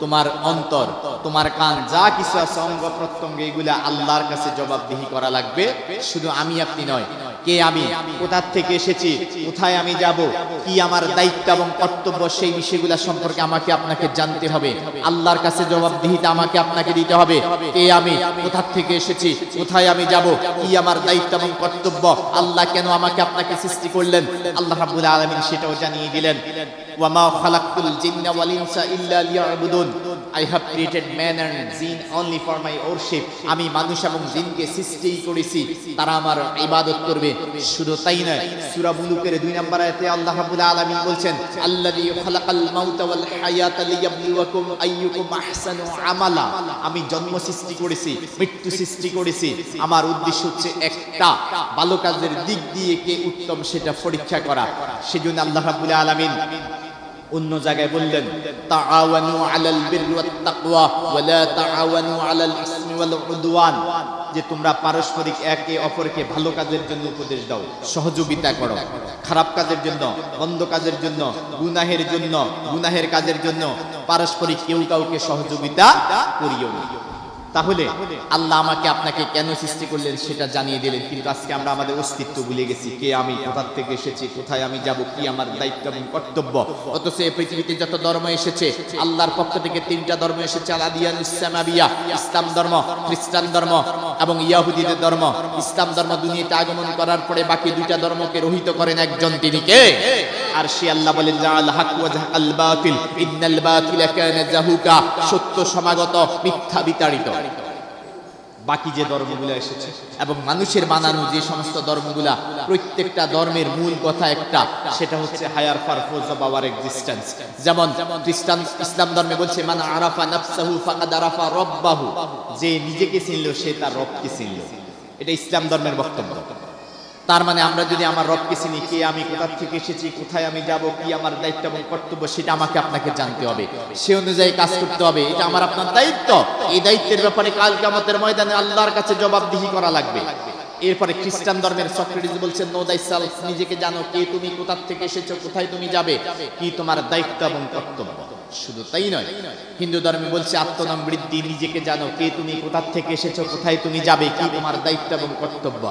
S1: তোমার অন্তর, তোমার কান, যা কিছু আছে অঙ্গ প্রত্যঙ্গ, এগুলা আল্লাহর কাছে জবাবদিহি করা লাগবে। শুধু আমি আপনি নয়, কে আমি, কোথা থেকে এসেছি, কোথায় আমি যাব, কি আমার দায়িত্ব এবং কর্তব্য, সেই বিষয়গুলো সম্পর্কে আমাকে আপনাকে জানতে হবে। আল্লাহর কাছে জবাবদিহিতা আমাকে আপনাকে দিতে হবে। কে আমি, কোথা থেকে এসেছি, কোথায় আমি যাব, কি আমার দায়িত্ব এবং কর্তব্য, আল্লাহ কেন আমাকে আপনাকে সৃষ্টি করলেন, আল্লাহ রাব্বুল আলামিন সেটাও জানিয়ে দিলেন। ওয়ামা খালাকতুল জিন্না ওয়াল ইনসা ইল্লা লিয়াবুদুন। I have created man and jinn only for my worship. আমি মানুষ এবং জিনকে সৃষ্টি করেছি তারা আমার ইবাদত করবে। শুধু তাই নয়, সূরা মুলুকের 2 নম্বর আয়াতে আল্লাহ রাব্বুল আলামিন বলছেন, আল্লাযী খালাকাল মাউতা ওয়াল হায়াতা লিয়াবলুয়াকুম আইয়ুকুম আহসানু আমালা। আমি জন্ম সৃষ্টি করেছি, মৃত্যু সৃষ্টি করেছি, আমার উদ্দেশ্য হচ্ছে একটা, ভালো কাজের দিক দিয়ে কে উত্তম সেটা পরীক্ষা করা। সেজন্য আল্লাহ রাব্বুল আলামিন অন্য জায়গায় বললেন, তাআওয়ানু আলাল বিররি ওয়াত তাকওয়া ওয়া লা তাআওয়ানু আলাল ইসমি ওয়াল উদওয়ান। যে তোমরা পারস্পরিক একে অপরকে ভালো কাজের জন্য উপদেশ দাও, সহযোগিতা করো, খারাপ কাজের জন্য, মন্দ কাজের জন্য, গুনাহের কাজের জন্য পারস্পরিক কেউ কাউকে সহযোগিতা করিও না। তাহলে আল্লাহ আমাকে আপনাকে কেন সৃষ্টি করলেন সেটা জানিয়ে দিলেন, কিন্তু আজকে আমরা আমাদের অস্তিত্ব ভুলে গেছি। কে আমি, কোথা থেকে এসেছি, কোথায় আমি যাব, কি আমার দায়িত্ব এবং কর্তব্য। অথচ এই পৃথিবীতে যত ধর্ম এসেছে, আল্লাহর পক্ষ থেকে 3টা ধর্ম এসেছে, আল-আদিয়ানুস সামাবিয়া, ইসলাম ধর্ম, খ্রিস্টান ধর্ম এবং ইহুদিদের ধর্ম। ইসলাম ধর্ম দুনিয়াতে আগমন করার পরে বাকি 2টা ধর্মকে রহিত করেন একজন, তিনি কে? আর সে আল্লাহ বলেন, জাআল হক ওয়া জাহাল বাতিল ইন্নাল বাতিলা কানা যাহুকা। সত্য সমাগত, মিথ্যা বিতাড়িত। বাকি যে ধর্মগুলো এসেছে এবং মানুষের বানানো যে সমস্ত ধর্মগুলা, প্রত্যেকটা ধর্মের মূল কথা একটা, সেটা হচ্ছে higher purpose of our existence. যেমন ইসলাম ধর্মে বলছে, মান আরাফা নাফসাহু ফাকাদ আরাফা রাব্বাহু। যে নিজেকে চিনল সে তার রবকে চিনল। এটা ইসলাম ধর্মের বক্তব্য। তার মানে আমরা যদি আমার রবকে চিনি, কে আমি, কোথা থেকে এসেছি, কোথায় আমি যাব, কি আমার দায়িত্ব এবং কর্তব্য, সেটা আমাকে আপনাকে জানতে হবে, সে অনুযায়ী কাজ করতে হবে। এটা আমার আপনার দায়িত্ব। এই দায়িত্বের ব্যাপারে কাল কিয়ামতের ময়দানে আল্লাহর কাছে জবাবদিহি করা লাগবে। এরপরে খ্রিস্টান ধর্মের সক্রেটিস বলছেন, নো দাই সেলফ, নিজেকে জানো, কে তুমি, কোথা থেকে এসেছো, কোথায় তুমি যাবে, কি তোমার দায়িত্ব এবং কর্তব্য। শুধু তাই নয়, হিন্দু ধর্মে বলছে আত্মনাম বৃদ্ধি, নিজেকে জানো, কে তুমি, কোথা থেকে এসেছো, কোথায় তুমি যাবে, কি তোমার দায়িত্ব এবং কর্তব্য।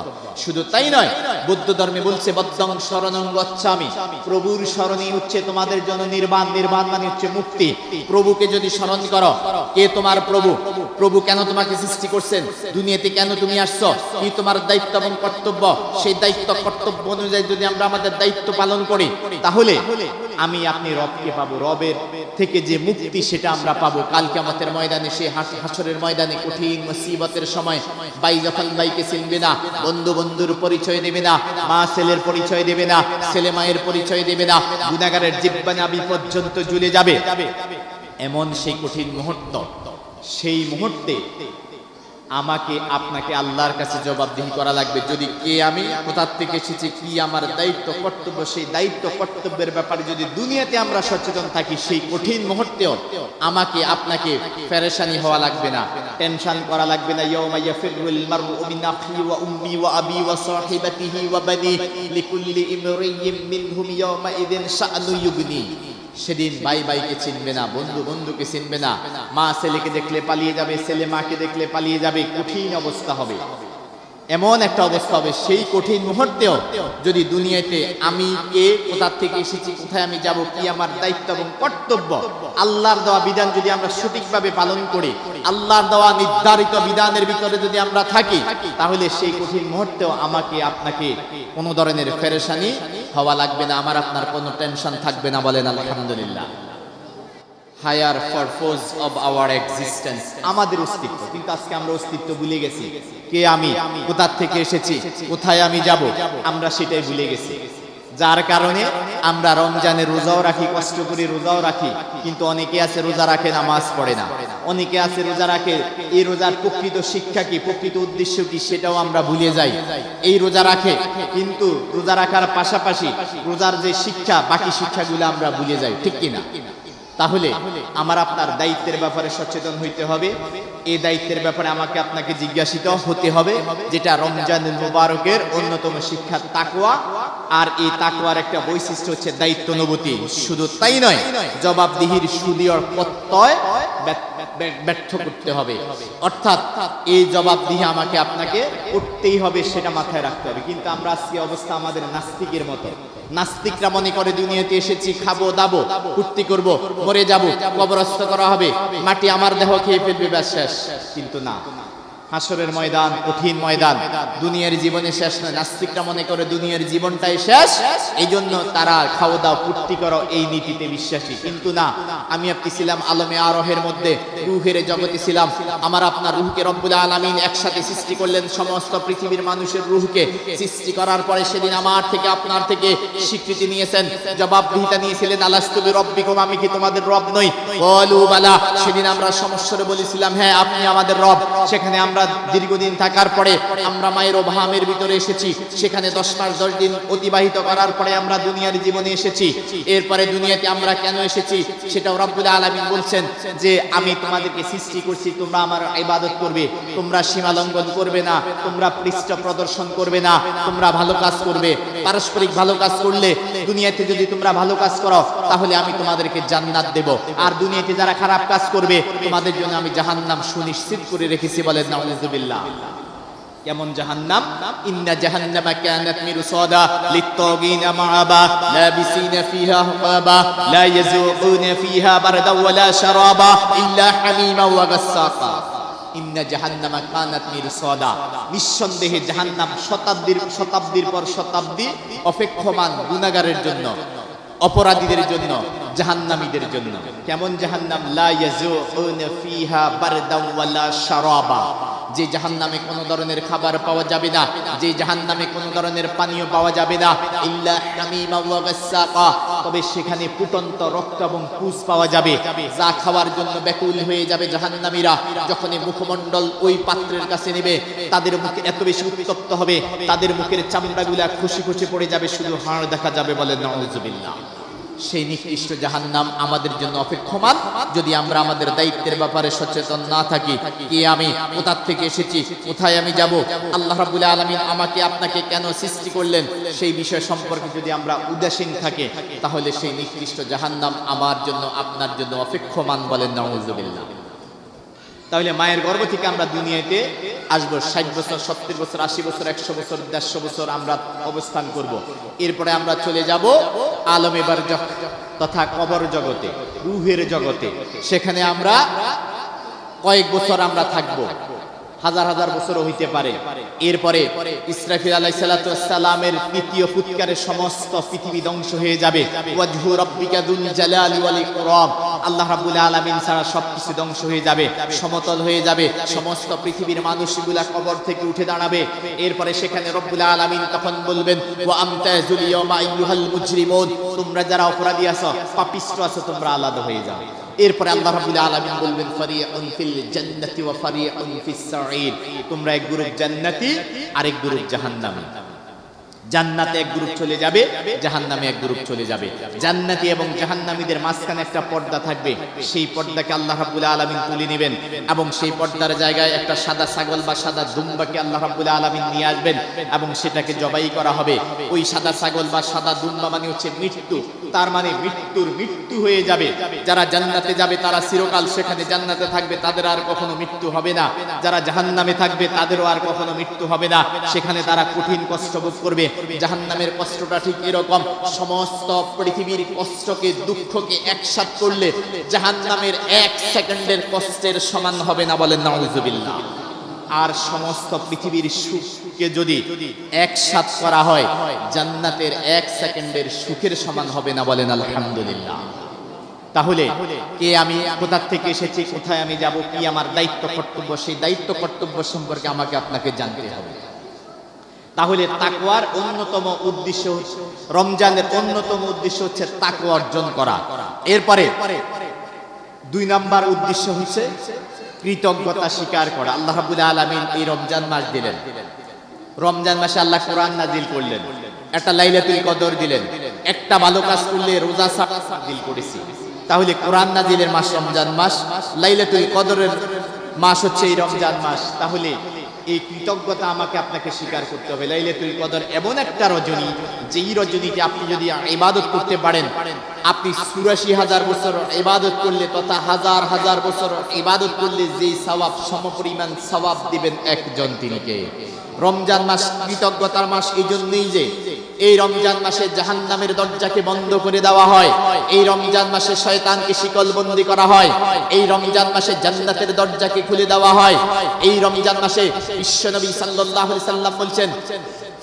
S1: শুধু তাই নয়, বৌদ্ধ ধর্মে বলছে বদ্ধং শরণং গচ্ছামি, প্রভুর শরণই হচ্ছে তোমাদের জন্য নির্বাণ। নির্বাণ মানে হচ্ছে মুক্তি। প্রভুকে যদি স্মরণ করো, কে তোমার প্রভু, প্রভু কেন তোমাকে সৃষ্টি করছেন, দুনিয়াতে কেন তুমি আসছো, কি তোমার দায়িত্ব এবং কর্তব্য, সেই দায়িত্ব কর্তব্য অনুযায়ী যদি আমরা আমাদের দায়িত্ব পালন করি, তাহলে আমি আপনি রবকে পাবো। রবের থেকে যে মুক্তি সেটা আমরা পাবো কাল কিয়ামতের ময়দানে। সেই হাসরের ময়দানে কঠিন মুসিবতের সময় ভাই যখন ভাইকে চিনবে না, বন্ধু বন্ধুর পরিচয় দেবে না, মা ছেলের পরিচয় দেবে না, ছেলে মায়ের পরিচয় দেবে না, গুনাহগারের জিহ্বা নাভি পর্যন্ত জ্বলে যাবে, এমন সেই কঠিন মুহূর্ত। সেই মুহূর্তে আমাকে আপনাকে আল্লাহর কাছে জবাবদিহি করা লাগবে। যদি কে আমি, কোথা থেকে এসেছি, কি আমার দায়িত্ব কর্তব্য, সেই দায়িত্ব কর্তব্যের ব্যাপারে যদি দুনিয়াতে আমরা সচেতন থাকি, সেই কঠিন মুহূর্তেও আমাকে আপনাকে পেরেশানি হওয়া লাগবে না, টেনশন করা লাগবে না। ইয়াউমা ইয়াফিরুল মারউ মিন আখি ওয়া উম্মি ওয়া আবি ওয়া সাহিবাতিহি ওয়া বানি লিকুল্লি ইমরিইম মিনহুম ইয়াউমা ইযিন শাআনু ইউগনি। সেদিন ভাই ভাইকে চিনবে না, বন্ধু বন্ধুকে চিনবে না, মা ছেলেকে দেখলে পালিয়ে যাবে, ছেলে মাকে দেখলে পালিয়ে যাবে, কঠিন অবস্থা হবে। এমন একটা অবস্থা হবে, সেই কঠিন মুহূর্তেও যদি দুনিয়াতে আমি কে, কোথা থেকে এসেছি, কোথায় আমি যাব, কি আমার দায়িত্ব এবং কর্তব্য, আল্লাহর দেওয়া বিধান যদি আমরা সঠিকভাবে পালন করি, আল্লাহর দেওয়া নির্ধারিত বিধানের ভিতরে যদি আমরা থাকি, তাহলে সেই কঠিন মুহূর্তেও আমাকে আপনাকে কোনো ধরনের পেরেশানি হওয়া লাগবে না, আমার আপনার কোনো টেনশন থাকবে না। বলেন আলহামদুলিল্লাহ। Higher purpose of our existence, আমাদের অস্তিত্ব। কিন্তু আজকে আমরা অস্তিত্ব ভুলে গেছি। কে আমি, কোথা থেকে এসেছি, কোথায় আমি যাব, আমরা সেটাই ভুলে গেছি। যার কারণে আমরা রমজানের রোজাও রাখি, কষ্ট করে রোজাও রাখি, কিন্তু অনেকে আছে রোজা রাখে, নামাজ পড়ে না। অনেকে আছে রোজা রাখে, এই রোজার প্রকৃত শিক্ষা কি, প্রকৃত উদ্দেশ্য কি, সেটাও আমরা ভুলে যাই। এই রোজা রাখে, কিন্তু রোজা রাখার পাশাপাশি রোজার যে শিক্ষা, বাকি শিক্ষাগুলো আমরা ভুলে যাই, ঠিক কিনা? তাহলে আমার আপনার দায়িত্বের ব্যাপারে সচেতন হইতে হবে। এই দায়িত্বের ব্যাপারে আমাকে আপনাকে জিজ্ঞাসিত হতে হবে, যেটা রমজানুল মুবারকের অন্যতম শিক্ষা তাকওয়া। আর এই তাকওয়ার একটা বৈশিষ্ট্য হচ্ছে দায়িত্বনুভূতি। শুধু তাই নয়, জবাবদিহির সুদৃঢ় প্রত্যয় ব্যর্থ করতে হবে। অর্থাৎ এই জবাবদিহি আমাকে আপনাকে করতেই হবে, সেটা মাথায় রাখতে হবে। কিন্তু আমরা আজকে অবস্থা আমাদের নাস্তিকের মতো। নাস্তিকরা মনে করে দুনিয়াতে এসেছি, খাবো দাবো, ফুর্তি করব, মরে যাব, কবরস্থ করা হবে, মাটি আমার দেহ খেয়ে ফেলবে, ব্যাস শেষ। কিন্তু না, হাসরের ময়দান কঠিন ময়দান, দুনিয়ার জীবনে শেষ নয়। নাস্তিকরা মনে করে দুনিয়ার জীবনটাই শেষ, এই জন্য তারা খাওয়া দাও, ফুর্তি করো, এই নীতিতে বিশ্বাসী। কিন্তু না, আমি আপনি ছিলাম আলমে আরোহের মধ্যে, রুহের জগতে ছিলাম। আমার আপনার রুহকে রব্বুল আলামিন একসাথে সৃষ্টি করলেন, সমস্ত পৃথিবীর মানুষের রুহকে সৃষ্টি করার পরে সেদিন আমার থেকে আপনার থেকে স্বীকৃতি নিয়েছেন, জবাবদিহিতা নিয়েছিলেন, আলাস্তু বিরব্বিকুম, আমি কি তোমাদের রব নই? বলু বালা। সেদিন আমরা সমস্যারে বলেছিলাম, হ্যাঁ আপনি আমাদের রব। সেখানে আমরা দীর্ঘদিন থাকার পরে আমরা মায়ের ওভামের ভিতরে এসেছি, সেখানে 10 মাস 10 দিন অতিবাহিত করার পরে আমরা দুনিয়ার জীবনে এসেছি। এরপরে দুনিয়াতে আমরা কেন এসেছি সেটাও রব্বুল আলামিন বলছেন যে আমি তোমাদেরকে সৃষ্টি করছি, তোমরা আমার ইবাদত করবে, তোমরা সীমা লঙ্ঘন করবে না, তোমরা পৃষ্ঠ প্রদর্শন করবে না, তোমরা ভালো কাজ করবে। পারস্পরিক ভালো কাজ করলে, দুনিয়াতে যদি তোমরা ভালো কাজ করো তাহলে আমি তোমাদেরকে জান্নাত দেব, আর দুনিয়াতে যারা খারাপ কাজ করবে তোমাদের জন্য আমি জাহান্নাম সুনিশ্চিত করে রেখেছি। বলেন নাউযুবিল্লাহ। কেমন জাহান্নাম? ইন্না জাহান্নামা কানাত মিরসাদা লিত-তাগিনা মাআবা লাবিসিনা ফিহা হুকাবা লা ইয়াযুকুনা ফিহা বারদা ওয়ালা শারাবা ইল্লা হামিমা ওয়া গাসসাকা। ইন্না জাহান্নামা কানাত মিরসাদা, নিঃসন্দেহে জাহান্নাম শতাব্দীর পর শতাব্দী অপেক্ষমান গুনাহগারের জন্য, অপরাধীদের জন্য, জাহান্নামীদের জন্য। কেমন জাহান্নাম? লা ইয়াযুকুনা ফিহা বারদা ওয়ালা শারাবা, যে জাহান্নামে কোনো ধরনের খাবার পাওয়া যাবে না, যে জাহান্নামে কোনো ধরনের পানীয় পাওয়া যাবে না, ইল্লা হামিমা ওয়া গাসসাকা, তবে সেখানে ফুটন্ত রক্ত এবং পুষ পাওয়া যাবে। যা খাওয়ার জন্য ব্যাকুল হয়ে যাবে জাহান্নামীরা, যখন মুখমণ্ডল ওই পাত্রের কাছে নেবে, তাদের মুখে এত বেশি উত্তপ্ত হবে, তাদের মুখের চামড়াগুলা খুশি খুশি পড়ে যাবে, শুধু হাড় দেখা যাবে। বলেন নাউযুবিল্লাহ। সেই নিকৃষ্ট জাহান্নাম আমাদের জন্য অপেক্ষমান, যদি আমরা আমাদের দায়িত্বের ব্যাপারে সচেতন না থাকি। কে আমি, কোথা থেকে এসেছি, কোথায় আমি যাব, আল্লাহ রাব্বুল আলামিন আমাকে আপনাকে কেন সৃষ্টি করলেন, সেই বিষয় সম্পর্কে যদি আমরা উদাসীন থাকি, তাহলে সেই নিকৃষ্ট জাহান্নাম আমার জন্য, আপনার জন্য অপেক্ষমান। বলেন নাউযুবিল্লাহ। তাহলে মায়ের গর্ভ থেকে আমরা দুনিয়াতে আসবো, 60 বছর, 70 বছর, 80 বছর, 100 বছর, 150 বছর আমরা অবস্থান করব। এরপরে আমরা চলে যাব আলমে বারজাখ তথা কবর জগতে, রূহের জগতে। সেখানে আমরা কয়েক বছর আমরা থাকবো, হাজার হাজার বছরও হইতে পারে। এরপরে ইসরাফিল আলাইহিস সালাতু ওয়াস সালামের তৃতীয় ফুৎকারে সমস্ত পৃথিবী ধ্বংস হয়ে যাবে। ওয়াজহু রাব্বিকা যুল জালালি ওয়াল ইকরাম, আল্লাহ রাব্বুল আলামিন ছাড়া সবকিছু ধ্বংস হয়ে যাবে, সমতল হয়ে যাবে। সমস্ত পৃথিবীর মানুষগুলা কবর থেকে উঠে দাঁড়াবে। এরপরে সেখানে রব্বুল আলামিন তখন বলবেন, ওয়া আমতাজুল ইয়াওমা আইয়ুহাল মুজরিমুন, তোমরা যারা অপরাধী আছো, পাপিষ্ঠ আছো, তোমরা আলাদা হয়ে যাও। এরপরে আল্লাহ রাব্বুল আলামিন বলবেন, ফারিউন ফিল জান্নাতি ওয়া ফারিউন ফিস সাঈর, তোমরা এক গ্রুপ জান্নাতি, আরেক গ্রুপ জাহান্নামী। জান্নাতে এক গ্রুপ চলে যাবে, জাহান্নামে এক গ্রুপ চলে যাবে। জান্নাতি এবং জাহান্নামীদের মাঝখানে একটা পর্দা থাকবে, সেই পর্দাকে আল্লাহ রাব্বুল আলামিন তুলে নেবেন, এবং সেই পর্দার জায়গায় একটা সাদা ছাগল বা সাদা দুম্বাকে আল্লাহ রাব্বুল আলামিন নিয়ে আসবেন, এবং সেটাকে জবাই করা হবে। ওই সাদা ছাগল বা সাদা দুম্বা মানে হচ্ছে মৃত্যু, তার মানে মৃত্যু হয়ে যাবে। যারা জান্নাতে যাবে তারা চিরকাল সেখানে জান্নাতে থাকবে, তাদের আর কখনো মৃত্যু হবে না। যারা জাহান্নামে থাকবে তাদেরও আর কখনো মৃত্যু হবে না, সেখানে তারা কঠিন কষ্ট ভোগ করবে। জাহান্নামের কষ্টটা ঠিক এরকম, সমস্ত পৃথিবীর কষ্টকে দুঃখকে একসাথ করলে জাহান্নামের 1 সেকেন্ডের কষ্টের সমান হবে না, বলেন নাউযুবিল্লাহ। আর সমস্ত পৃথিবীর সুখকে যদি একসাথ করা হয় জান্নাতের 1 সেকেন্ডের সুখের সমান হবে না, বলেন আলহামদুলিল্লাহ। তাহলে কে আমি, কোথা থেকে এসেছি, কোথায় আমি যাব, কি আমার দায়িত্ব কর্তব্য, সেই দায়িত্ব কর্তব্য সম্পর্কে আমাকে আপনাকে জানতে হবে। তাহলে তাকওয়ার অন্যতম উদ্দেশ্য হচ্ছে, রমজানের অন্যতম উদ্দেশ্য হচ্ছে তাকওয়া অর্জন করা। এরপরে 2 নাম্বার উদ্দেশ্য হচ্ছে কৃতজ্ঞতা স্বীকার করা। আল্লাহ রাব্বুল আলামিন এই রমজান মাস দিলেন, রমজান মাসে আল্লাহ কোরআন নাজিল করলেন, একটা লাইলাতুল কদর দিলেন, একটা ভালো কাজ করলে রোজা নাজিল করেছি। তাহলে কোরআন নাজিলের মাস রমজান মাস, লাইলাতুল কদরের মাস হচ্ছে এই রমজান মাস। তাহলে এই কৃতজ্ঞতা আমাকে আপনাকে স্বীকার করতে হবে। লাইলাতুল কদর এমন একটা রজনী, যেই রজনীতে আপনি যদি ইবাদত করতে পারেন, আপনি ৮৪,০০০ বছর ইবাদত করলে তথা হাজার হাজার বছর ইবাদত করলে যেই সওয়াব, সমপরিমাণ সওয়াব দিবেন একজন, তিনি কে? রমজান মাস কৃতজ্ঞতার মাস। এই জন্যই যে এই রমজান মাসে জাহান্নামের দরজাকে বন্ধ করে দেওয়া হয়, এই রমজান মাসে শয়তানকে শিকলবন্দি করা হয়, এই রমজান মাসে জান্নাতের দরজাকে খুলে দেওয়া হয়। এই রমজান মাসে বিশ্বনবী সাল্লাল্লাহু আলাইহি সাল্লাম বলছেন,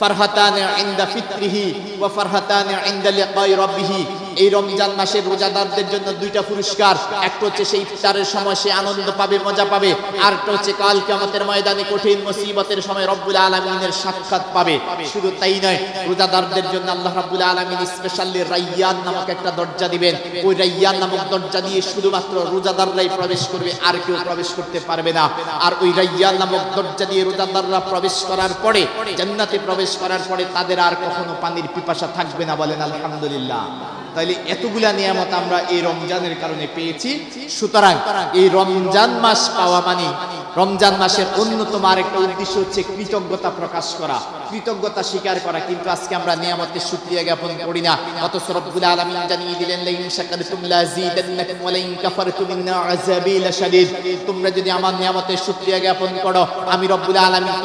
S1: ফারহাতানে ইনদা ফিত্রিহি ওয়া ফারহাতানে ইনদা লিকাই রাব্বিহি। এই রমজান মাসের রোজাদারদের জন্য 2টা পুরস্কার, একটা হচ্ছে সেই ইফতারের সময় সে আনন্দ পাবে, মজা পাবে, আর একটা হচ্ছে কাল কিয়ামতের ময়দানে কঠিন মুসিবতের সময় রব্বুল আলামিনের সাক্ষাৎ পাবে। শুধু তাই নয়, রোজাদারদের জন্য আল্লাহ রাব্বুল আলামিন স্পেশালি রাইয়ান নামক একটা দরজা দিবেন। ওই রাইয়ান নামক দরজা দিয়ে শুধুমাত্র রোজাদাররাই প্রবেশ করবে, আর কেউ প্রবেশ করতে পারবে না। আর ওই রাইয়ান নামক দরজা দিয়ে রোজাদাররা প্রবেশ করার পরে, জান্নাতে প্রবেশ করার পরে তাদের আর কখনো পানির পিপাসা থাকবে না, বলেন আলহামদুলিল্লাহ। তাইলে এতগুলা নিয়ামত আমরা এই রমজানের কারণে পেয়েছি। সুতরাং এই রমজান মাস পাওয়া মানে, রমজান মাসের অন্যতম আরেকটা উদ্দেশ্য হচ্ছে কৃতজ্ঞতা প্রকাশ করা, কৃতজ্ঞতা স্বীকার করা। কিন্তু আজকে আমরা নিয়ামতের শুকরিয়া জ্ঞাপন করি না। অথচ রব্বুল আলামিন জানিয়ে দিলেন, লাইন শাকারতুম লাযীদান্নাকুম ওয়া লাইন কাফারতুম ইন্না আযাবী লাশাদীদ। তোমরা যদি আমার নিয়ামতের শুকরিয়া জ্ঞাপন করো, আমি রব্বুল আলামিন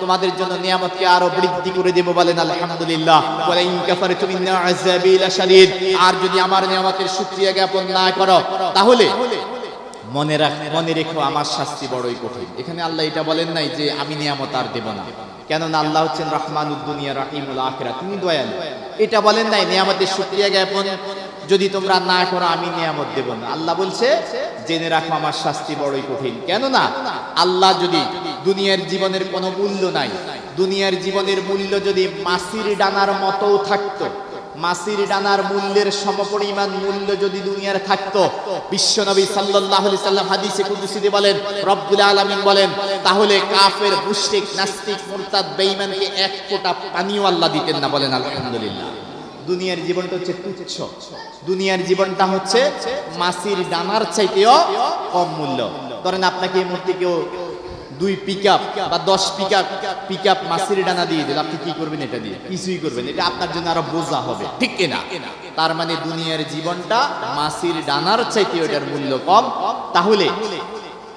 S1: তোমাদের জন্য নিয়ামতকে আরো বৃদ্ধি করে দেব, বলেন আলহামদুলিল্লাহ। ওয়া লাইন কাফারতুম ইন্না আযাবী লাশাদীদ। আর যদি আমার নিয়ামতের শুকরিয়া জ্ঞাপন না করো, তাহলে মনে রেখো আমার শাস্তি বড়ই কঠিন। এখানে আল্লাহ এটা বলেন নাই যে আমি নিয়ামত আর দেব না, কেননা আল্লাহ হচ্ছেন রহমানুদ দুনিয়া রাহিমুল আখিরাত, তিনি দয়ালু। এটা বলেন নাই নিয়ামতের শুকরিয়া জ্ঞাপন যদি তোমরা না করো আমি নিয়ামত দেব না। আল্লাহ বলছে জেনে রাখো আমার শাস্তি বড়ই কঠিন। কেননা আল্লাহ যদি, দুনিয়ার জীবনের কোনো মূল্য নাই, দুনিয়ার জীবনের মূল্য যদি মাছির ডানার মতো থাকতো, মাছির ডানার মূল্যের সমপরিমাণ মূল্য যদি দুনিয়ার থাকতো, বিশ্বনবী সাল্লাল্লাহু আলাইহি সাল্লাম হাদিসে কুদসিতে বলেন, রব্বুল আলামিন বলেন, তাহলে কাফের, মুশরিক, নাস্তিক, মুরতাদ, বেঈমানকে 1 ফোঁটা পানিও আল্লাহ দিতেন না, বলেন আলহামদুলিল্লাহ। দুনিয়ার জীবনটা হচ্ছে তুচ্ছ, দুনিয়ার জীবনটা হচ্ছে মাছির ডানার চাইতেও কম মূল্য। ধরেন আপনাকে এই মুহূর্তে কেউ 2 পিকআপ বা 10 পিকআপ মাছির ডানা দিয়ে দিল, আপনি কি করবেন? এটা দিয়ে কিছুই করবেন, এটা আপনার জন্য আরো বোঝা হবে, ঠিক কিনা? তার মানে দুনিয়ার জীবনটা মাছির ডানার চাইতে ওটার মূল্য কম। তাহলে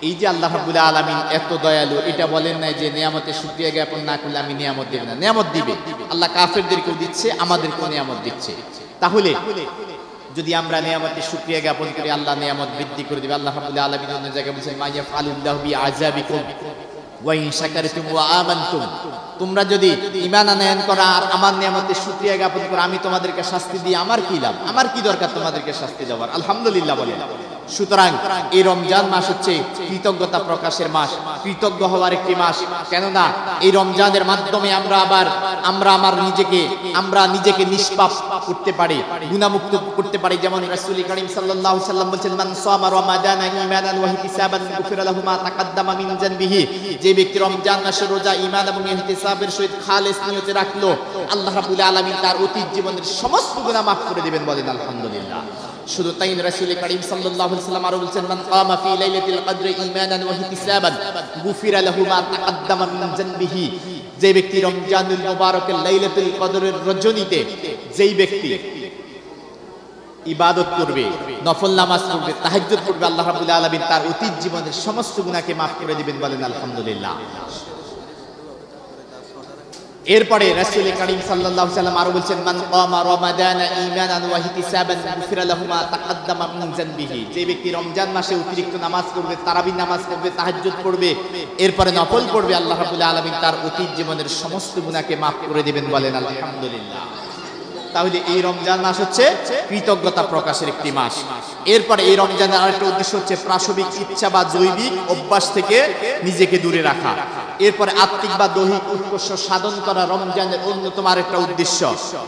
S1: এই যে আল্লাহ রাব্বুল আলামিন এত দয়ালু, এটা বলেন নাই যে নিয়ামতের শুকরিয়া জ্ঞাপন না করলে আমি নিয়ামত দেব না। নিয়ামত দিবে আল্লাহ, কাফেরদেরকেও দিচ্ছে, আমাদেরকেও নিয়ামত দিচ্ছে। তাহলে যদি আমরা নিয়ামতের শুকরিয়া জ্ঞাপন করি, আল্লাহ নিয়ামত বৃদ্ধি করে দিবে। আল্লাহ রাব্বুল আলামিন অন্য জায়গায় বলেছেন, মা ইয়াফআলুল্লাহু বিআযাবিকুম ওয়া ইন শাকারতুম ওয়া আমানতুম। তোমরা যদি ঈমান আনয়ন করো আর আমার নিয়ামতের শুকরিয়া জ্ঞাপন করো, আমি তোমাদেরকে শাস্তি দিই, আমার কি লাভ? আমার কি দরকার তোমাদেরকে শাস্তি দেওয়ার? আলহামদুলিল্লাহ বলেন। সুতরাং এই রমজান মাস হচ্ছে কৃতজ্ঞতা প্রকাশের মাস, কৃতজ্ঞ হওয়ার একটি মাস। কেননা এই রমজানের মাধ্যমে আমরা নিজেকে নিষ্পাপ করতে পারি, গুনাহমুক্ত করতে পারি। যেমন রাসূল করিম সাল্লাল্লাহু আলাইহি সাল্লাম বলেছেন, মান সামা রমাদানা ঈমানান ওয়া ইহতিসাবান গুফিরা লাহু মা তাকাদ্দামা মিন যানবিহি। যে ব্যক্তি রমজান মাসের রোজা ঈমান এবং ইহতিসাবের সহিত খালেস নিয়তে রাখলো, আল্লাহ রাব্বুল আলামিন তার অতীত জীবনের সমস্ত গুনাহ মাফ করে দিবেন, বলেন আলহামদুলিল্লাহ। শুধু তাই না, রাসূল করিম সাল্লাল্লাহু আলাইহি সাল্লাম আরো বলেছেন, মান কামা ফি লাইলাতিল কদরি ঈমানান ওয়া ইহতিসাবান গুফিরা লাহু মা তাকাদ্দামা মিন যানবিহি। যে ব্যক্তি রমজানুল মুবারকের লাইলাতুল কদরের রজনীতে যেই ব্যক্তি ইবাদত করবে, নফল নামাজ পড়বে, তাহাজ্জুদ পড়বে, আল্লাহ রাব্বুল আলামিন তার অতীত জীবনের সমস্ত গুনাহকে মাফ করে দিবেন, বলেন আলহামদুলিল্লাহ। এরপরে রাসূল করিম সাল্লাল্লাহু আলাইহি ওয়াসাল্লাম আরো বলেন, মান কামা রমাদানা ঈমানান ওয়া ইহতিসাবান গুফিরা লাহু মা তাকাদ্দামা মিন যানবিহি। যে ব্যক্তি রমজান মাসে অতিরিক্ত নামাজ পড়বে, তারাবি নামাজ পড়বে, তাহাজ্জুদ পড়বে, এরপরে নফল পড়বে, আল্লাহ রাব্বুল আলামিন তার অতীত জীবনের সমস্ত গুনাহকে মাফ করে দিবেন, বলেন আলহামদুলিল্লাহ। তাহলে এই রমজান মাস হচ্ছে কৃতজ্ঞতা প্রকাশের একটি মাস। এরপরে এই রমজানের আরেকটা উদ্দেশ্য হচ্ছে প্রাসবিক ইচ্ছা বা জৈবিক অভ্যাস থেকে নিজেকে দূরে রাখা। এরপরে আত্মিক বা দৈহিক উৎকর্ষ সাধন করা রমজানের অন্যতম আরেকটা উদ্দেশ্য।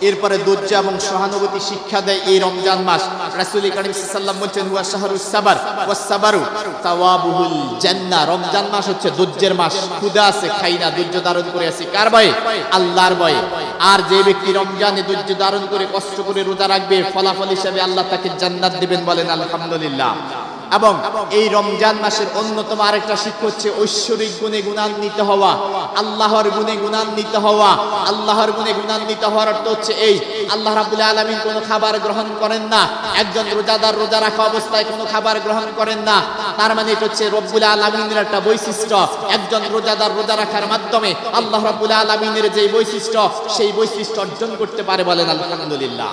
S1: এরপরে ধৈর্য এবং সহানুভূতি শিক্ষা দেয় এই রমজান মাস। রাসূল করিম সাল্লাল্লাহু আলাইহি ওয়াসাল্লাম বলেছেন, হুয়া শাহরুস সাবর ওয়াস সাবরু তাওয়াবুল জান্নাহ। রমজান মাস হচ্ছে ধৈর্যের মাস। ক্ষুধা আছে, খাই না, ধৈর্য ধারণ করে আছি, কার ভয়ে? আল্লাহর ভয়ে। আর যে ব্যক্তি রমজানে ধৈর্য ধারণ করে কষ্ট করে রোজা রাখবে, ফলাফল হিসেবে আল্লাহ তাকে জান্নাত দিবেন, বলেন আলহামদুলিল্লাহ। এবং এই রমজান মাসের অন্যতম আরেকটা শিক্ষা হচ্ছে ঐশ্বরিক গুণে গুণান্বিত হওয়া, আল্লাহর গুণে গুণান্বিত হওয়া। আল্লাহর গুণে গুণান্বিত হওয়ার অর্থ হচ্ছে এই, আল্লাহ রাব্বুল আলামিন কোনো খাবার গ্রহণ করেন না। একজন রোজাদার রোজা রাখা অবস্থায় কোনো খাবার গ্রহণ করেন না, তার মানে এটা হচ্ছে রব্বুল আলামিনের একটা বৈশিষ্ট্য। একজন রোজাদার রোজা রাখার মাধ্যমে আল্লাহ রাব্বুল আলামিনের যে বৈশিষ্ট্য, সেই বৈশিষ্ট্য অর্জন করতে পারে, বলেন আলহামদুলিল্লাহ।